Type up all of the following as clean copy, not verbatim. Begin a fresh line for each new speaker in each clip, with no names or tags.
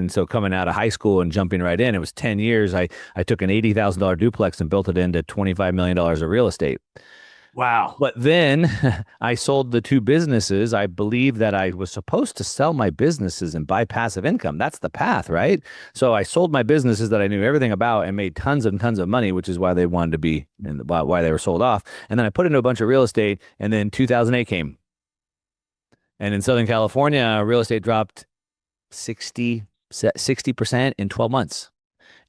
And so coming out of high school and jumping right in, it was 10 years. I took an $80,000 duplex and built it into $25 million of real estate.
Wow.
But then I sold the two businesses. I believe that I was supposed to sell my businesses and buy passive income. That's the path, right? So I sold my businesses that I knew everything about and made tons and tons of money, which is why they wanted to be and why they were sold off. And then I put into a bunch of real estate. And then 2008 came. And in Southern California, real estate dropped 60% in 12 months.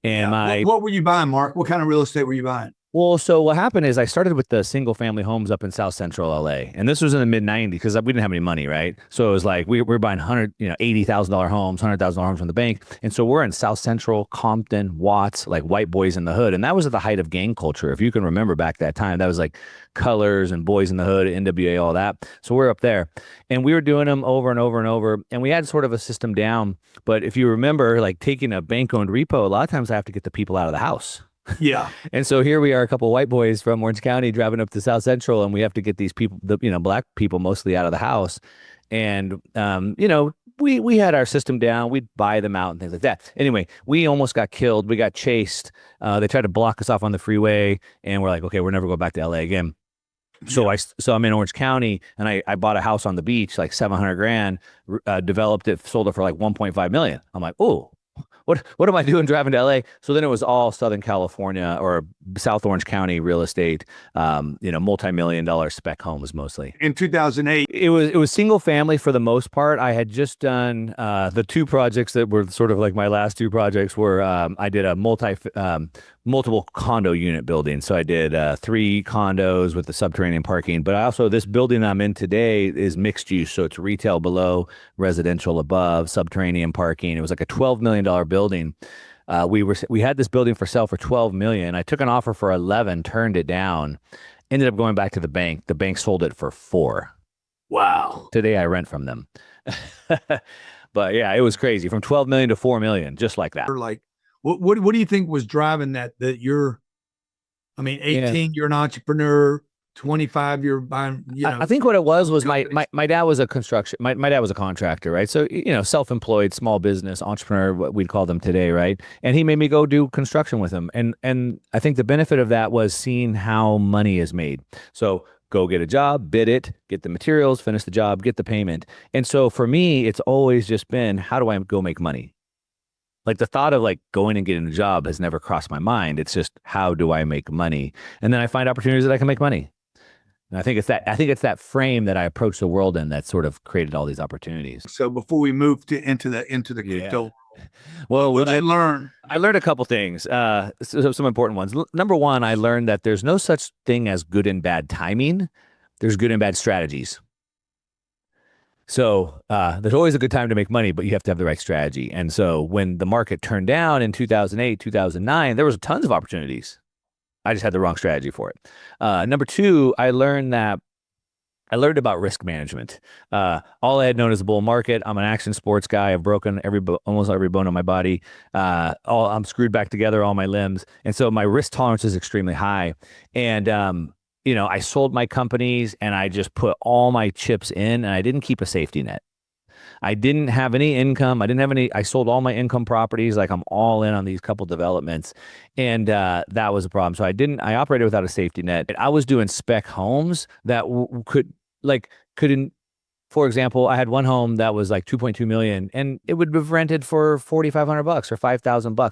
And
what were you buying, Mark? What kind of real estate were you buying?
Well, so what happened is I started with the single family homes up in South Central LA. And this was in the mid 90s because we didn't have any money, right? So it was like we were buying $80,000 homes, $100,000 homes from the bank. And so we're in South Central, Compton, Watts, like white boys in the hood. And that was at the height of gang culture. If you can remember back that time, that was like Colors and Boys in the Hood, NWA, all that. So we're up there. And we were doing them over and over and over. And we had sort of a system down. But if you remember, like taking a bank-owned repo, a lot of times I have to get the people out of the house.
Yeah.
And so here we are, a couple of white boys from Orange County driving up to South Central, and we have to get these people, black people mostly, out of the house. And, we had our system down. We'd buy them out and things like that. Anyway, we almost got killed. We got chased. They tried to block us off on the freeway, and we're like, okay, we're never going back to LA again. So I'm in Orange County, and I bought a house on the beach, like 700 grand, developed it, sold it for like 1.5 million. I'm like, oh. What am I doing driving to LA? So then it was all Southern California or South Orange County real estate, multi-million-dollar spec homes mostly.
In 2008,
it was single family for the most part. I had just done the two projects that were sort of like my last two projects were I did a multiple condo unit building. So I did 3 condos with the subterranean parking, but also this building I'm in today is mixed use. So it's retail below, residential above, subterranean parking. It was like a $12 million building. We had this building for sale for 12 million. I took an offer for 11, turned it down, ended up going back to the bank. The bank sold it for 4.
Wow.
Today I rent from them. But yeah, it was crazy from 12 million to 4 million, just like that.
Like, what do you think was driving that you're, 18, you're an entrepreneur, 25, you're buying,
I think what it was my dad was a construction, my dad was a contractor, right? So, self-employed, small business, entrepreneur, what we'd call them today, right? And he made me go do construction with him. And I think the benefit of that was seeing how money is made. So go get a job, bid it, get the materials, finish the job, get the payment. And so for me, it's always just been, how do I go make money? Like the thought of like going and getting a job has never crossed my mind. It's just, how do I make money? And then I find opportunities that I can make money. And I think it's that frame that I approach the world in that sort of created all these opportunities.
So before we move into the crypto,
well,
what did I learn?
I learned a couple things, some important ones. Number one, I learned that there's no such thing as good and bad timing. There's good and bad strategies. So there's always a good time to make money, but you have to have the right strategy. And so when the market turned down in 2008, 2009, there was tons of opportunities. I just had the wrong strategy for it. Number two, I learned about risk management. All I had known is a bull market. I'm an action sports guy. I've broken almost every bone in my body. I'm screwed back together, all my limbs. And so my risk tolerance is extremely high. And, I sold my companies and I just put all my chips in, and I didn't keep a safety net. I didn't have any income. I sold all my income properties. Like I'm all in on these couple developments. And that was a problem. So I operated without a safety net. I was doing spec homes that couldn't, for example, I had one home that was like 2.2 million and it would have rented for $4,500 or $5,000.